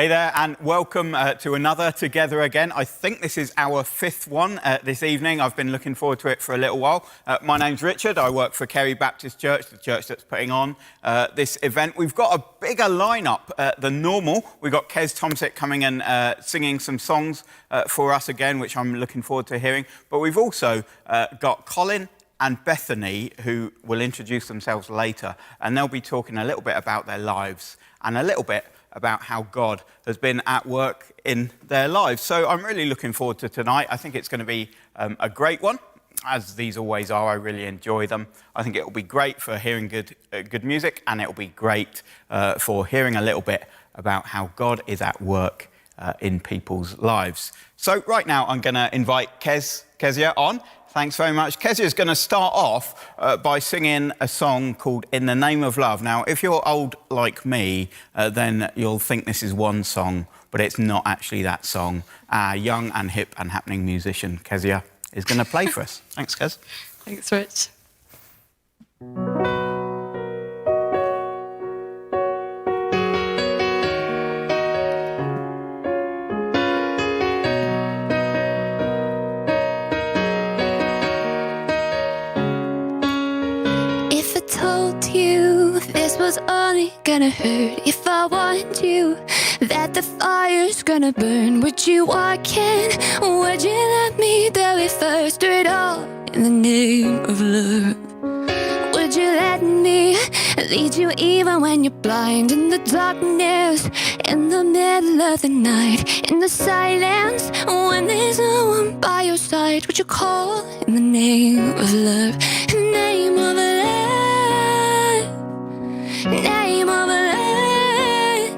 Hey there, and welcome to another Together Again. I think this is our fifth one this evening. I've been looking forward to it for a little while. My name's Richard. I work for Carey Baptist Church, the church that's putting on this event. We've got a bigger lineup than normal. We've got Kezia Tomsett coming and singing some songs for us again, which I'm looking forward to hearing. But we've also got Colin and Bethany, who will introduce themselves later, and they'll be talking a little bit about their lives and a little bit about how God has been at work in their lives. So I'm really looking forward to tonight. I think it's going to be a great one, as these always are. I really enjoy them. I think it will be great for hearing good music, and it will be great for hearing a little bit about how God is at work in people's lives. So right now I'm going to invite Kezia on. Thanks very much. Kezia is going to start off by singing a song called In the Name of Love. Now, if you're old like me, then you'll think this is one song, but it's not actually that song. Our young and hip and happening musician, Kezia, is going to play for us. Thanks, Kez. Thanks, Rich. Was only gonna hurt if I warned you that the fire's gonna burn. Would you walk in? Would you let me do it first? Do it all in the name of love. Would you let me lead you even when you're blind? In the darkness, in the middle of the night, in the silence, when there's no one by your side, would you call in the name of love? In the name of love. Name of love,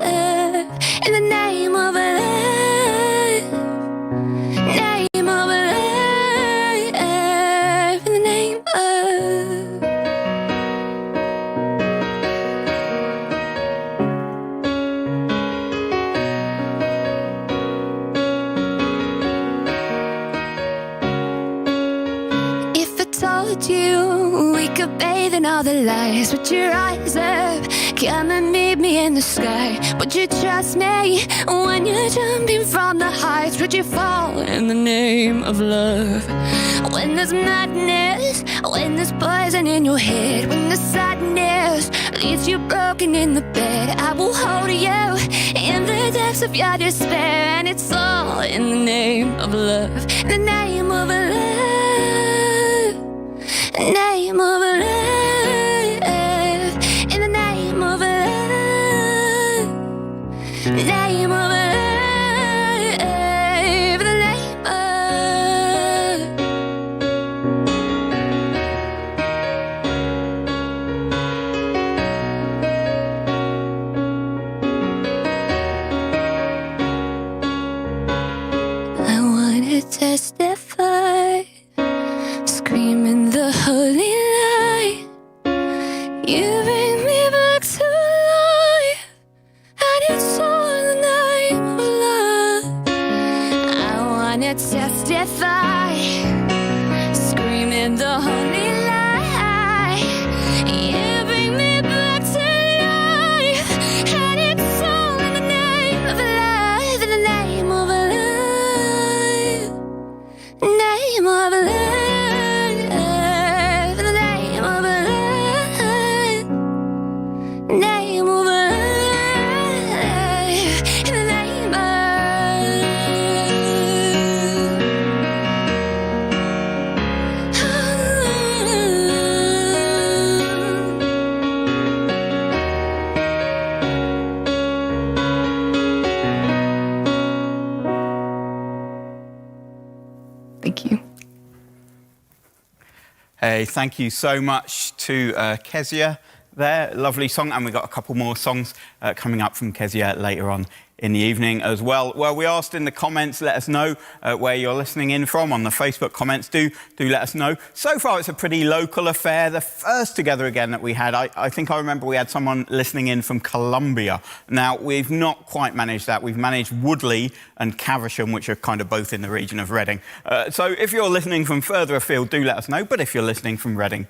in the name of love, name of love, in the name of. If I told you we could bathe in all the lights, would you rise up? Come and meet me in the sky. Would you trust me when you're jumping from the heights? Would you fall in the name of love? When there's madness, when there's poison in your head, when the sadness leaves you broken in the bed, I will hold you in the depths of your despair. And it's all in the name of love. In the name of love. Name of love. Name of love, the name of. I want to testify, screaming the holy light. You bring me back to life, and it's all testify, screaming the holy light. You bring me back to life, and it's all in the name of love, in the name of love, name of love, in the name of love, name of love. Thank you. Hey, thank you so much to Kezia there. Lovely song. And we've got a couple more songs coming up from Kezia later on in the evening as well. Well, we asked in the comments, let us know where you're listening in from on the Facebook comments. Do let us know. So far, it's a pretty local affair. The first Together Again that we had, I think I remember we had someone listening in from Colombia. Now, we've not quite managed that. We've managed Woodley and Caversham, which are kind of both in the region of Reading. So if you're listening from further afield, do let us know. But if you're listening from Reading,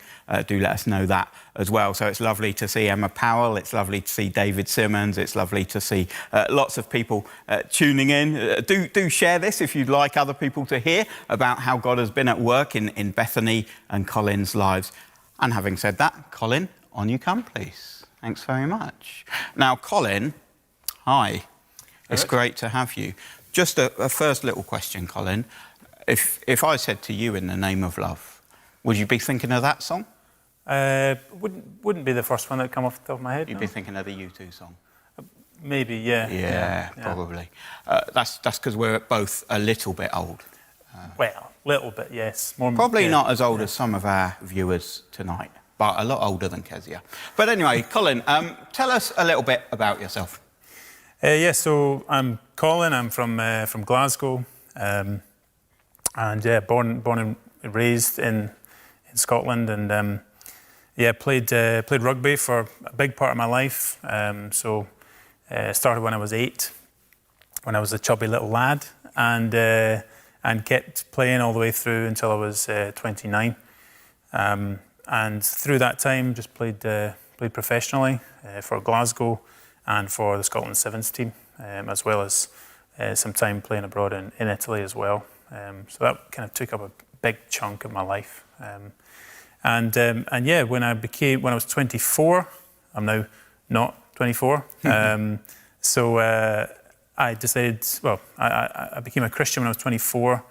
do let us know that as well. So it's lovely to see Emma Powell, it's lovely to see David Simmons, it's lovely to see lots of people tuning in. Do share this if you'd like other people to hear about how God has been at work in Bethany and Colin's lives. And having said that, Colin, on you come, please. Thanks very much. Now, Colin, hi. It's great to have you. Just a first little question, Colin. If I said to you, In the Name of Love, would you be thinking of that song? Wouldn't be the first one that come off the top of my head. You'd be thinking of the U2 song. Maybe, yeah. Yeah, probably. That's because we're both a little bit old. Well, little bit, yes. Probably not as old as some of our viewers tonight, but a lot older than Kezia. But anyway, Colin, tell us a little bit about yourself. So I'm Colin. I'm from Glasgow, and born and raised in Scotland, and played rugby for a big part of my life. Started when I was 8, when I was a chubby little lad, and kept playing all the way through until I was 29. And through that time, just played professionally for Glasgow and for the Scotland Sevens team, as well as some time playing abroad in Italy as well. So that kind of took up a big chunk of my life. When I was 24, I'm now not 24. I decided, I became a Christian when I was 24,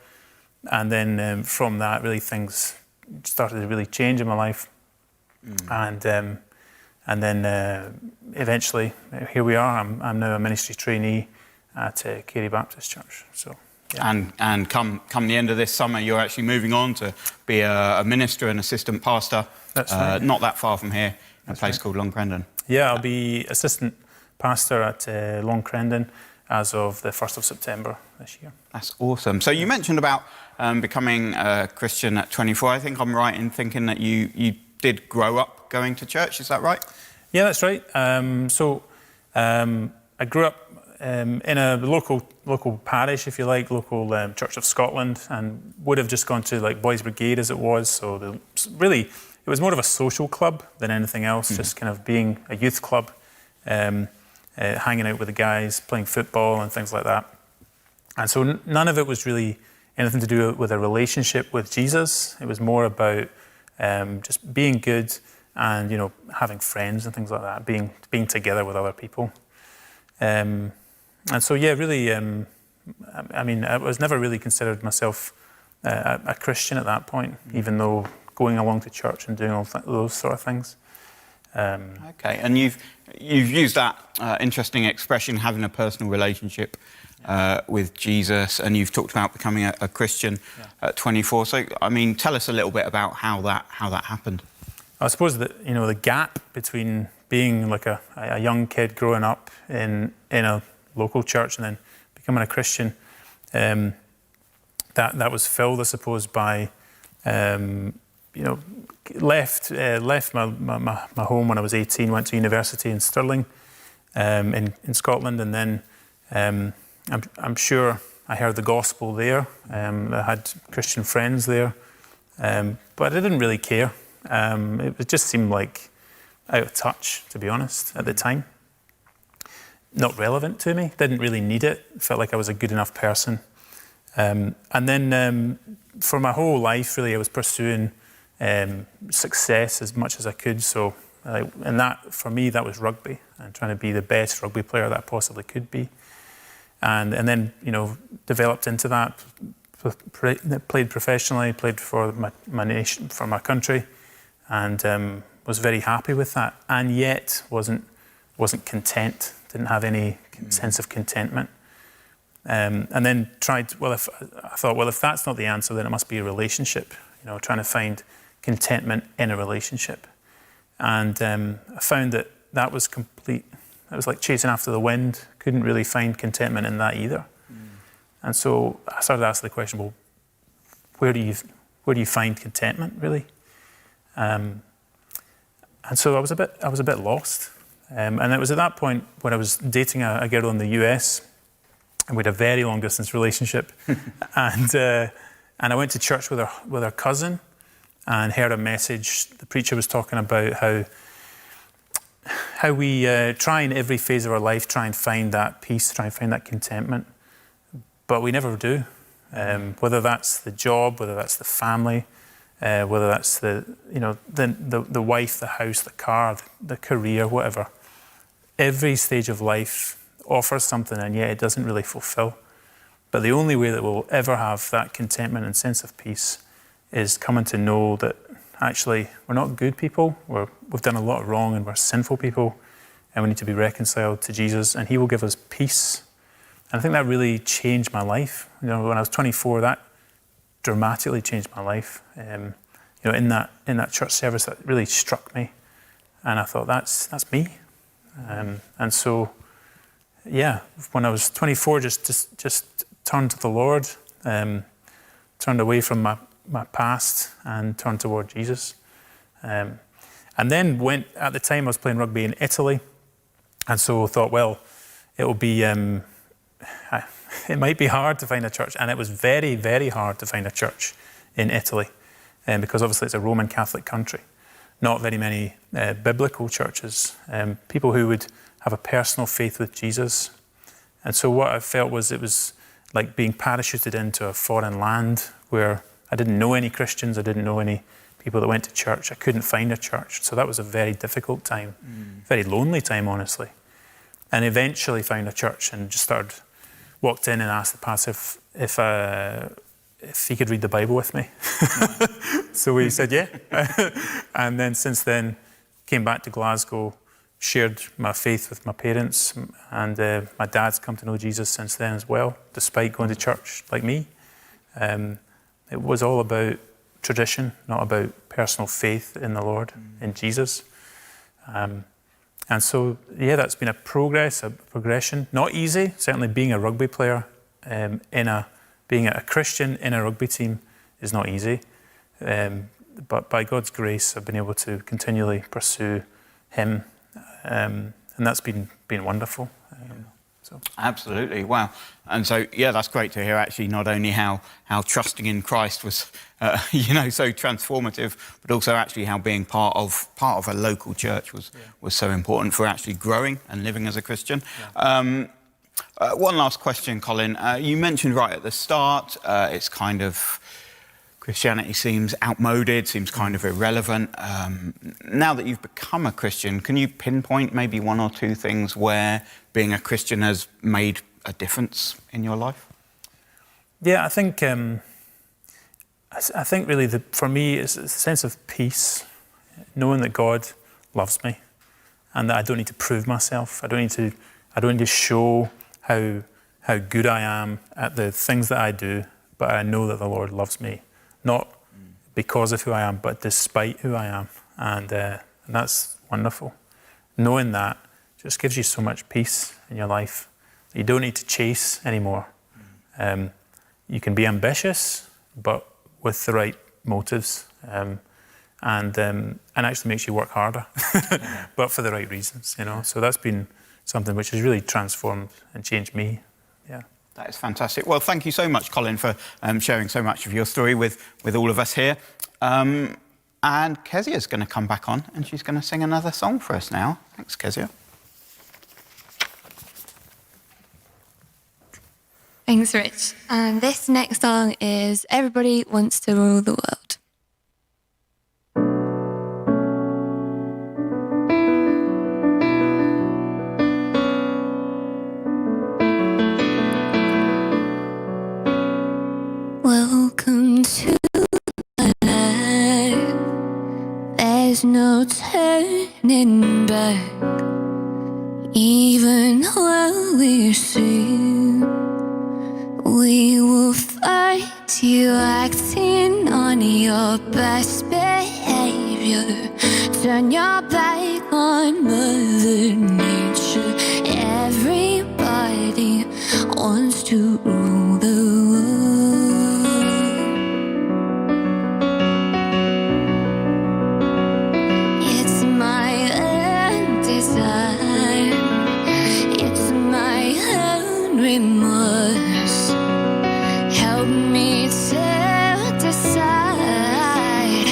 and then from that, really things started to really change in my life. And then eventually, here we are. I'm now a ministry trainee at Carey Baptist Church. So, yeah. And come the end of this summer, you're actually moving on to be a minister and assistant pastor. That's right. Not that far from here, in a place called Long Crendon. Yeah, I'll be assistant pastor at Long Crendon as of the 1st of September this year. That's awesome. So you mentioned about becoming a Christian at 24. I think I'm right in thinking that you did grow up going to church. Is that right? Yeah, that's right. I grew up in a local parish, if you like, local Church of Scotland, and would have just gone to like Boys Brigade as it was. So it was more of a social club than anything else, just kind of being a youth club, hanging out with the guys, playing football and things like that. And so none of it was really anything to do with a relationship with Jesus. It was more about just being good and, having friends and things like that, being together with other people. And so, really, I was never really considered myself a Christian at that point, even though going along to church and doing all those sort of things. Okay, and you've used that interesting expression, having a personal relationship with Jesus, and you've talked about becoming a Christian at 24. So, tell us a little bit about how that happened. I suppose that the gap between being like a young kid growing up in a local church and then becoming a Christian, that was filled, I suppose, by left my home when I was 18, went to university in Stirling, in Scotland, and then I'm sure I heard the gospel there. I had Christian friends there, but I didn't really care. It just seemed like out of touch, to be honest, at the time. Not relevant to me, didn't really need it, felt like I was a good enough person. And then for my whole life, really, I was pursuing success as much as I could. So, and that, for me, that was rugby, and trying to be the best rugby player that I possibly could be. And then, developed into that, played professionally, played for my nation, for my country, and was very happy with that, and yet wasn't content, didn't have any sense of contentment. And then I thought, if that's not the answer, then it must be a relationship, trying to find contentment in a relationship. And I found that was complete. It was like chasing after the wind, couldn't really find contentment in that either. And so I started asking the question, well, where do you find contentment, really? And so I was a bit lost. And it was at that point when I was dating a girl in the US, and we had a very long distance relationship. And I went to church with her cousin, and heard a message. The preacher was talking about how we try in every phase of our life, try and find that peace, try and find that contentment, but we never do. Whether that's the job, whether that's the family, whether that's the wife, the house, the car, the career, whatever. Every stage of life offers something, and yet it doesn't really fulfill. But the only way that we'll ever have that contentment and sense of peace is coming to know that actually we're not good people, we've done a lot of wrong and we're sinful people, and we need to be reconciled to Jesus, and he will give us peace. And I think that really changed my life. When I was 24, that dramatically changed my life. In that church service, that really struck me, and I thought that's me. And so, when I was 24, just turned to the Lord, turned away from my past and turned toward Jesus. And then at the time I was playing rugby in Italy, and so I thought, well, it'll be, it might be hard to find a church, and it was very, very hard to find a church in Italy, because obviously it's a Roman Catholic country. Not very many biblical churches, people who would have a personal faith with Jesus. And so what I felt was it was like being parachuted into a foreign land where I didn't know any Christians, I didn't know any people that went to church, I couldn't find a church. So that was a very difficult time, very lonely time, honestly. And eventually found a church and just walked in and asked the pastor if he could read the Bible with me. So he said, yeah. And then since then, came back to Glasgow, shared my faith with my parents, and my dad's come to know Jesus since then as well, despite going to church like me. It was all about tradition, not about personal faith in the Lord, in Jesus. And so, that's been a progression. Not easy, certainly being a rugby player, being a Christian in a rugby team is not easy. But by God's grace, I've been able to continually pursue him. And that's been wonderful. Absolutely, wow. And so, that's great to hear actually not only how trusting in Christ was, so transformative, but also actually how being part of a local church was so important for actually growing and living as a Christian. Yeah. One last question, Colin. You mentioned right at the start, it's kind of, Christianity seems outmoded, seems kind of irrelevant. Now that you've become a Christian, can you pinpoint maybe one or two things where being a Christian has made a difference in your life? Yeah, I think really for me it's a sense of peace, knowing that God loves me and that I don't need to prove myself. I don't need to show how good I am at the things that I do, but I know that the Lord loves me. Not because of who I am, but despite who I am. And that's wonderful. Knowing that just gives you so much peace in your life. You don't need to chase anymore. You can be ambitious, but with the right motives. And actually makes you work harder, but for the right reasons, So that's been something which has really transformed and changed me. Yeah. That is fantastic. Well, thank you so much, Colin, for sharing so much of your story with all of us here. And Kezia's going to come back on and she's going to sing another song for us now. Thanks, Kezia. Thanks, Rich. And this next song is Everybody Wants to Rule the World. Welcome to my life. There's no turning back. Even when we're seen, we will fight you acting on your best behavior. Turn your back on Mother Nature. Everybody wants to rule the world. Remorse, help me to decide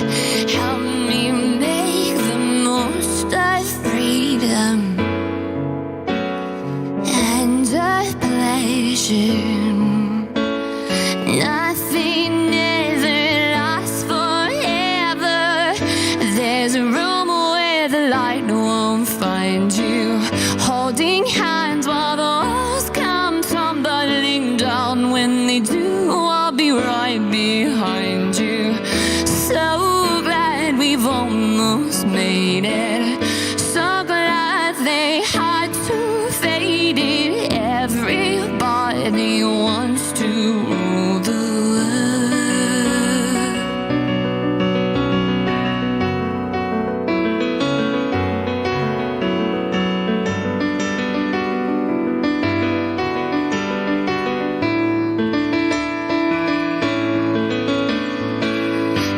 vision. Nothing ever lasts forever. There's a room where the light won't find you. Holding hands while the walls come tumbling down. When they do, I'll be right behind you. So glad we've almost made it. So glad they had to fade it. Everybody wants to rule the world.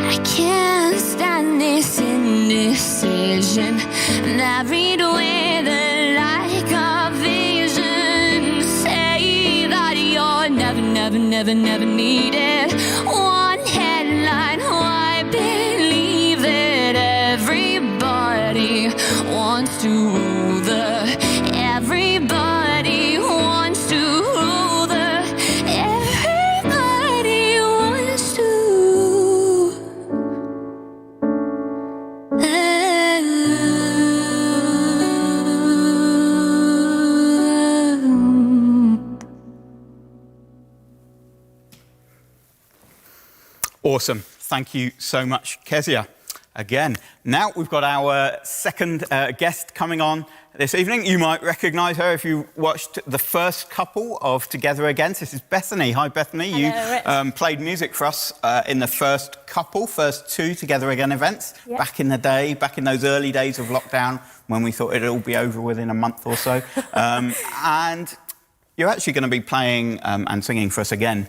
I can't stand this indecision. Married with a lack of vision. Say that you're never needed. One headline, why believe it? Everybody wants to rule the. Everybody wants to rule the. Everybody wants to. Awesome. Thank you so much, Kezia. Again, now we've got our second guest coming on this evening. You might recognise her if you watched the first couple of Together Again. This is Bethany. Hi, Bethany. Hello, You played music for us in the first two Together Again events Yep. back in the day, back in those early days of lockdown when we thought it'd all be over within a month or so. And you're actually going to be playing and singing for us again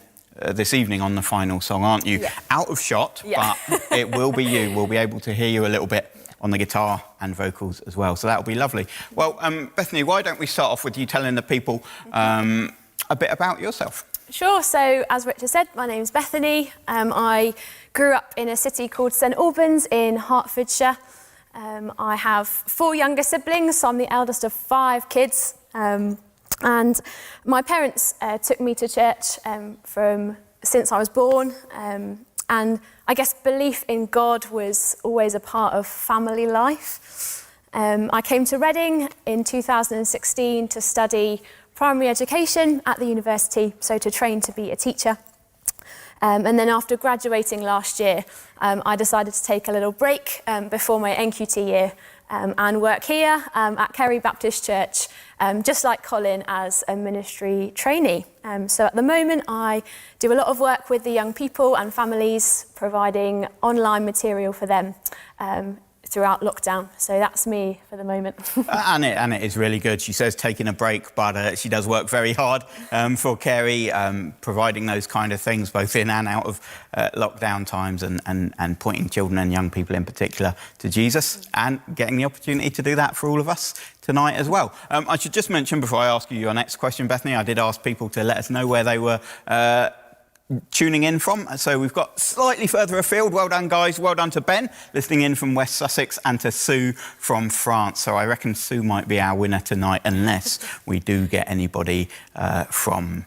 this evening on the final song, aren't you? Yeah. Out of shot, Yeah. but it will be you. We'll be able to hear you a little bit on the guitar and vocals as well, so that'll be lovely. Well, Bethany, why don't we start off with you telling the people a bit about yourself? Sure, so as Richard said, my name's Bethany. I grew up in a city called St Albans in Hertfordshire. I have 4 younger siblings, so I'm the eldest of 5 kids. And my parents took me to church since I was born. And I guess belief in God was always a part of family life. I came to Reading in 2016 to study primary education at the university, so to train to be a teacher. And then after graduating last year, I decided to take a little break before my NQT year and work here at Carey Baptist Church, just like Colin, as a ministry trainee. So at the moment, I do a lot of work with the young people and families, providing online material for them throughout lockdown. So that's me for the moment. And it is really good. She says taking a break, but she does work very hard for Carey, providing those kind of things both in and out of lockdown times and pointing children and young people in particular to Jesus and getting the opportunity to do that for all of us tonight as well. I should just mention before I ask you your next question, Bethany, I did ask people to let us know where they were tuning in from. So we've got slightly further afield. Well done, guys. Well done to Ben, listening in from West Sussex, and to Sue from France. So I reckon Sue might be our winner tonight, unless we do get anybody from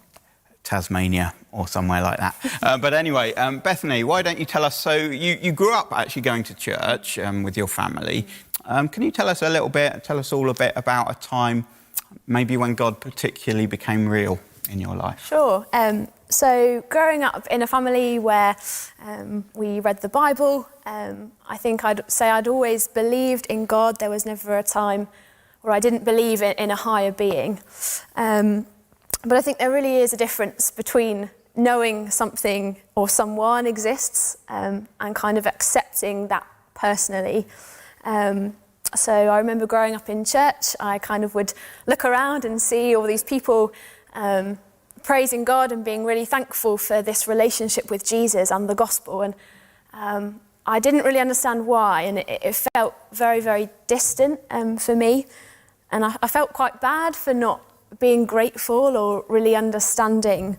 Tasmania or somewhere like that. But anyway, Bethany, why don't you tell us, so you grew up actually going to church with your family. Can you tell us all a bit about a time maybe when God particularly became real in your life? Sure. So growing up in a family where we read the Bible, I think I'd say I'd always believed in God. There was never a time where I didn't believe in a higher being. But I think there really is a difference between knowing something or someone exists and kind of accepting that personally. So I remember growing up in church, I kind of would look around and see all these people praising God and being really thankful for this relationship with Jesus and the gospel. And I didn't really understand why, and it felt very, very distant for me. And I felt quite bad for not being grateful or really understanding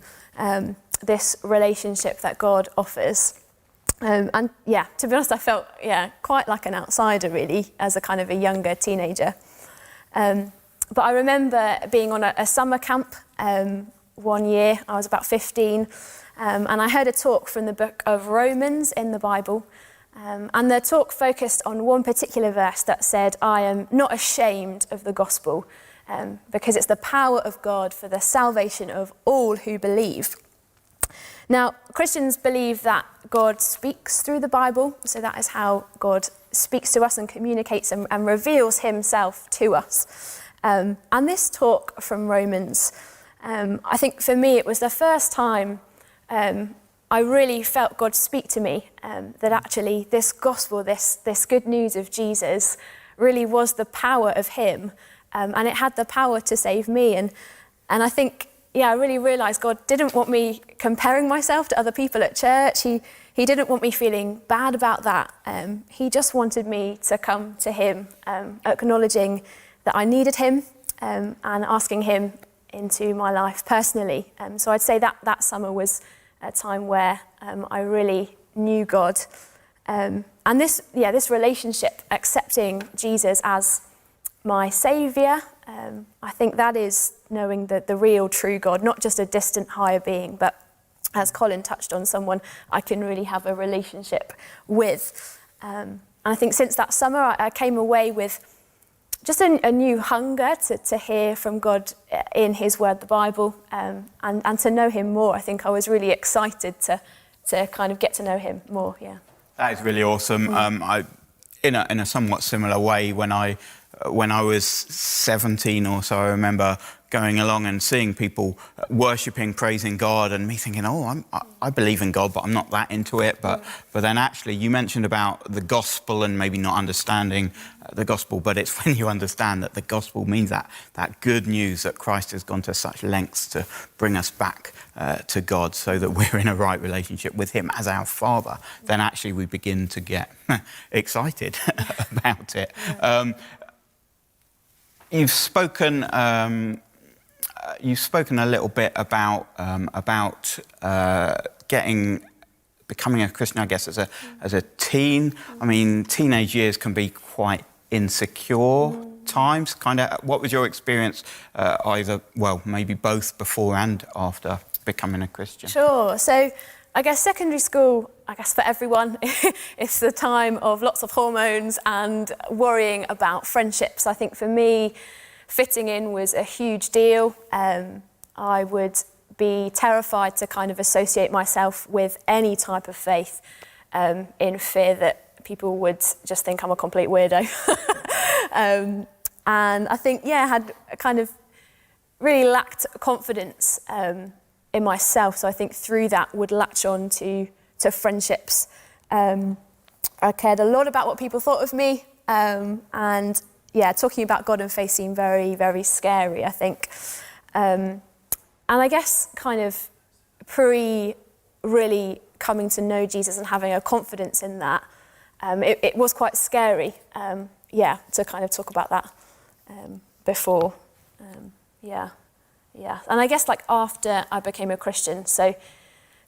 this relationship that God offers. And yeah, to be honest, I felt quite like an outsider really as a kind of a younger teenager. But I remember being on a summer camp one year. I was about 15, and I heard a talk from the book of Romans in the Bible. And the talk focused on one particular verse that said, "I am not ashamed of the gospel, because it's the power of God for the salvation of all who believe." Now, Christians believe that God speaks through the Bible, so that is how God speaks to us and communicates and reveals himself to us. And this talk from Romans, I think for me it was the first time I really felt God speak to me, that actually this gospel, this good news of Jesus really was the power of him, and it had the power to save me. And I think, I really realised God didn't want me comparing myself to other people at church. He didn't want me feeling bad about that. He just wanted me to come to him, acknowledging that I needed him, and asking him into my life personally. So I'd say that summer was a time where I really knew God. And this relationship, accepting Jesus as my saviour, I think that is knowing the real, true God, not just a distant, higher being, but as Colin touched on, someone I can really have a relationship with. And I think since that summer, I came away with just a new hunger to hear from God in his word, the Bible, and to know him more. I think I was really excited to kind of get to know him more, yeah. That is really awesome. In a somewhat similar way, when I was 17 or so, I remember going along and seeing people worshipping, praising God, and me thinking, I believe in God, but I'm not that into it. But then actually, you mentioned about the gospel and maybe not understanding the gospel, but it's when you understand that the gospel means that good news that Christ has gone to such lengths to bring us back to God so that we're in a right relationship with him as our Father, then actually we begin to get excited about it. You've spoken a little bit about becoming a Christian, I guess, as a teen. I mean, teenage years can be quite insecure times. Kind of, what was your experience? Maybe both before and after becoming a Christian. Sure. So, I guess secondary school, for everyone, it's the time of lots of hormones and worrying about friendships. I think for me, fitting in was a huge deal. I would be terrified to kind of associate myself with any type of faith, in fear that people would just think I'm a complete weirdo. And I think, I had kind of really lacked confidence in myself. So I think through that would latch on to friendships. I cared a lot about what people thought of me. And talking about God and faith seemed very, very scary, I think. And I guess kind of really coming to know Jesus and having a confidence in that, it was quite scary, to kind of talk about that before. And I guess after I became a Christian, so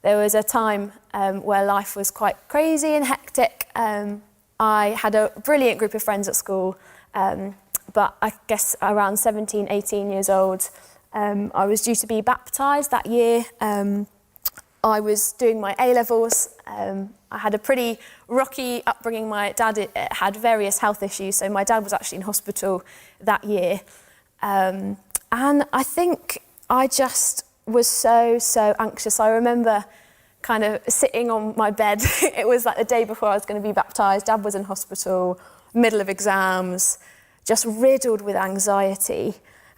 there was a time where life was quite crazy and hectic. I had a brilliant group of friends at school, but I guess around 17, 18 years old, I was due to be baptised that year. I was doing my A-levels. I had a pretty rocky upbringing. My dad had various health issues, so my dad was actually in hospital that year. And I think I just was so anxious. I remember kind of sitting on my bed. It was the day before I was going to be baptised. Dad was in hospital, middle of exams, just riddled with anxiety.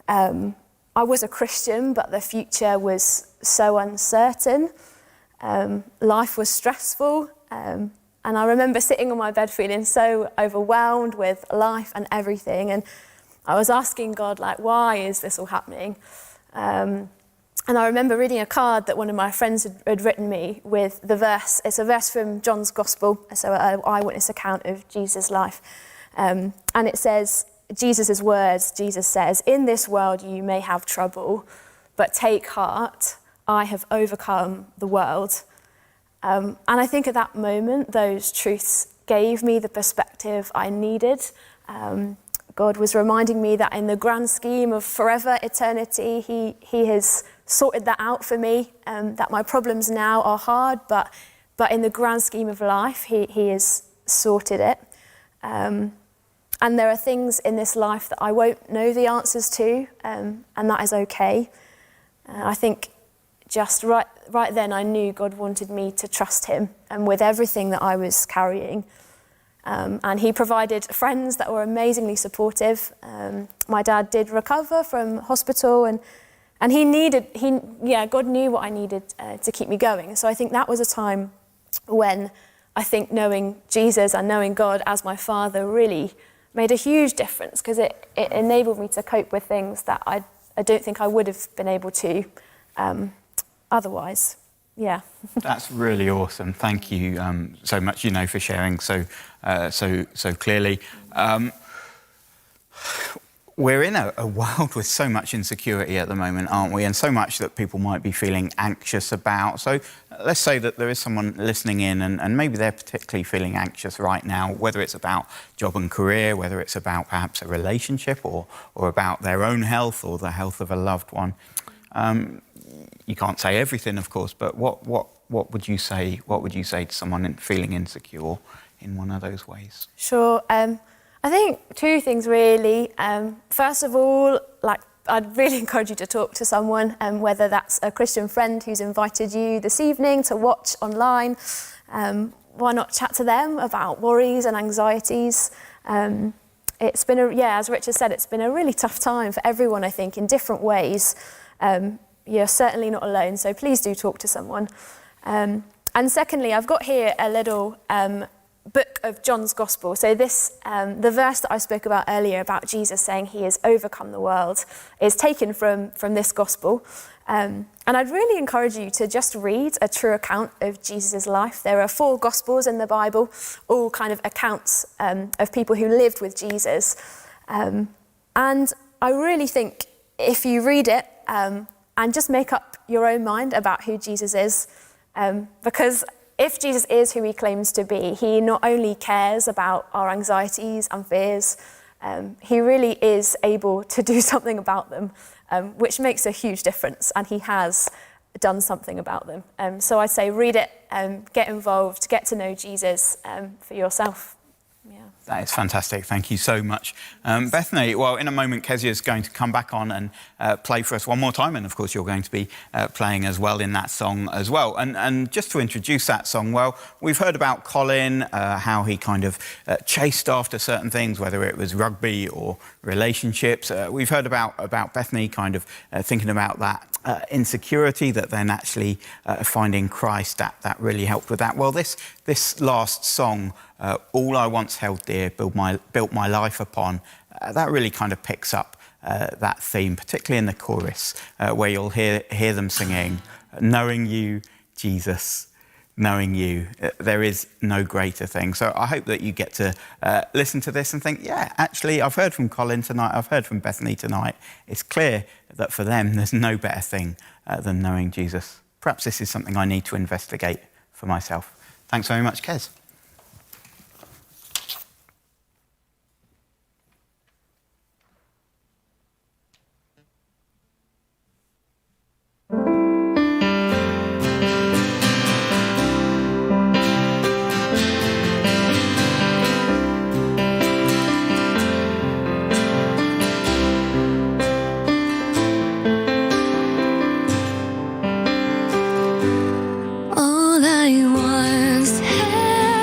I was a Christian, but the future was so uncertain. Life was stressful. And I remember sitting on my bed feeling so overwhelmed with life and everything. And I was asking God, why is this all happening? And I remember reading a card that one of my friends had written me with the verse. It's a verse from John's Gospel, so an eyewitness account of Jesus' life. And it says, Jesus' words, Jesus says, "In this world you may have trouble, but take heart, I have overcome the world." And I think at that moment, those truths gave me the perspective I needed. God was reminding me that in the grand scheme of forever eternity, he has sorted that out for me, that my problems now are hard, but in the grand scheme of life, he has sorted it. And there are things in this life that I won't know the answers to, and that is okay. I think just right then I knew God wanted me to trust him, and with everything that I was carrying. And he provided friends that were amazingly supportive. My dad did recover from hospital, and God knew what I needed to keep me going. So I think that was a time when I think knowing Jesus and knowing God as my Father really made a huge difference, because it enabled me to cope with things that I don't think I would have been able to otherwise. Yeah. That's really awesome. Thank you so much, for sharing so clearly. We're in a world with so much insecurity at the moment, aren't we? And so much that people might be feeling anxious about. So let's say that there is someone listening in and maybe they're particularly feeling anxious right now, whether it's about job and career, whether it's about perhaps a relationship or about their own health or the health of a loved one. You can't say everything, of course, but what would you say? What would you say to someone feeling insecure in one of those ways? Sure. I think two things really. First of all, I'd really encourage you to talk to someone, whether that's a Christian friend who's invited you this evening to watch online. Why not chat to them about worries and anxieties? It's been as Richard said, it's been a really tough time for everyone, I think, in different ways. You're certainly not alone, so please do talk to someone. And secondly, I've got here a little book of John's Gospel. So this, the verse that I spoke about earlier about Jesus saying he has overcome the world, is taken from this Gospel. And I'd really encourage you to just read a true account of Jesus' life. There are 4 Gospels in the Bible, all kind of accounts of people who lived with Jesus. And I really think if you read it and just make up your own mind about who Jesus is, because if Jesus is who he claims to be, he not only cares about our anxieties and fears, he really is able to do something about them, which makes a huge difference, and he has done something about them. So I'd say read it, get involved, get to know Jesus for yourself. Yeah. That is fantastic. Thank you so much. Bethany, well, in a moment, Kezia is going to come back on and play for us one more time. And, of course, you're going to be playing as well in that song as well. And just to introduce that song, well, we've heard about Colin, how he kind of chased after certain things, whether it was rugby or relationships. We've heard about Bethany kind of thinking about that insecurity, that then actually finding Christ, that really helped with that. Well, this last song, All I Once Held Dear, Built My Life Upon, that really kind of picks up that theme, particularly in the chorus, where you'll hear them singing, knowing you, Jesus, knowing you, there is no greater thing. So I hope that you get to listen to this and think, yeah, actually, I've heard from Colin tonight, I've heard from Bethany tonight. It's clear that for them, there's no better thing than knowing Jesus. Perhaps this is something I need to investigate for myself. Thanks very much, Kez. All I once had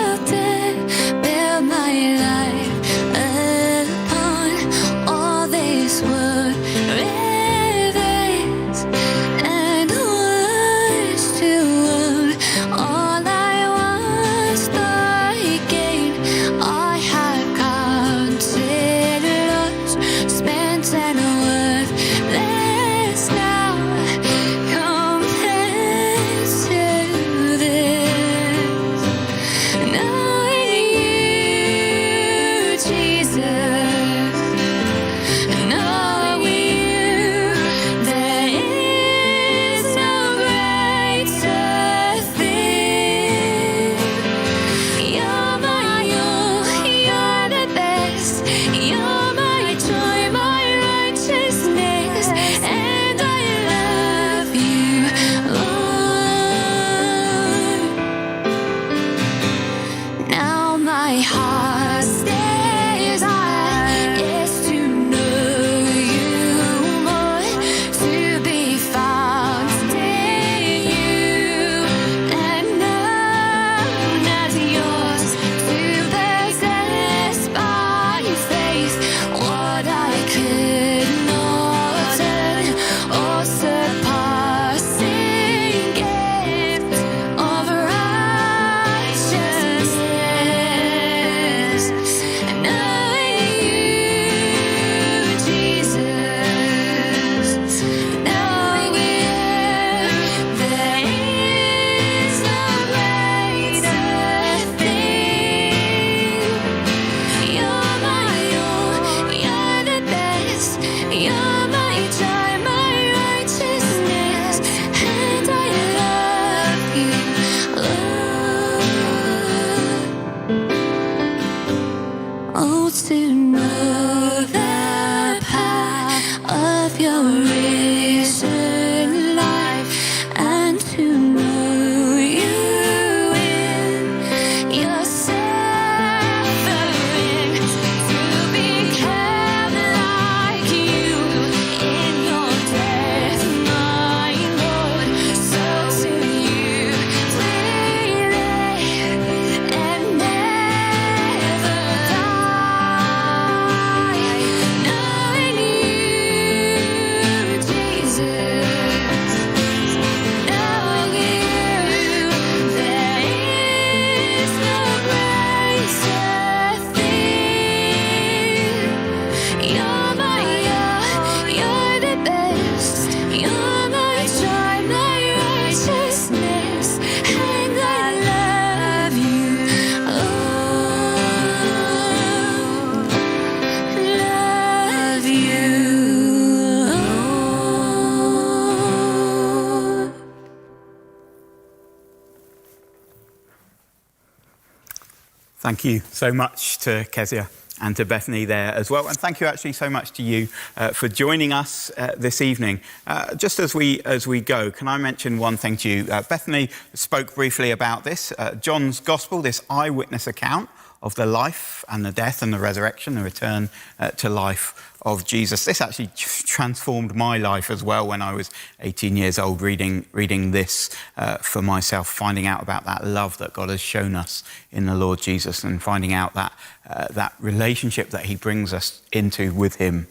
Thank you so much to Kezia and to Bethany there as well. And thank you actually so much to you for joining us this evening. Just as we go, can I mention one thing to you? Bethany spoke briefly about this. John's Gospel, this eyewitness account of the life and the death and the resurrection, the return to life of Jesus. This actually transformed my life as well when I was 18 years old, reading this for myself, finding out about that love that God has shown us in the Lord Jesus, and finding out that relationship that he brings us into with him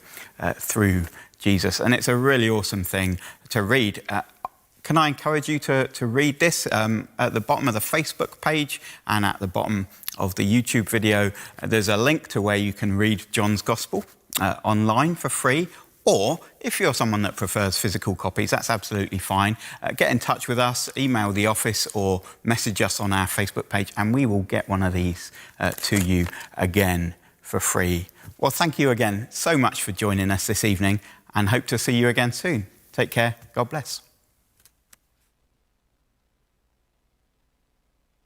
through Jesus. And it's a really awesome thing to read. Can I encourage you to read this? At the bottom of the Facebook page and at the bottom of the YouTube video, there's a link to where you can read John's Gospel online for free. Or if you're someone that prefers physical copies, that's absolutely fine. Get in touch with us, email the office or message us on our Facebook page, and we will get one of these to you again for free. Well, thank you again so much for joining us this evening, and hope to see you again soon. Take care. God bless.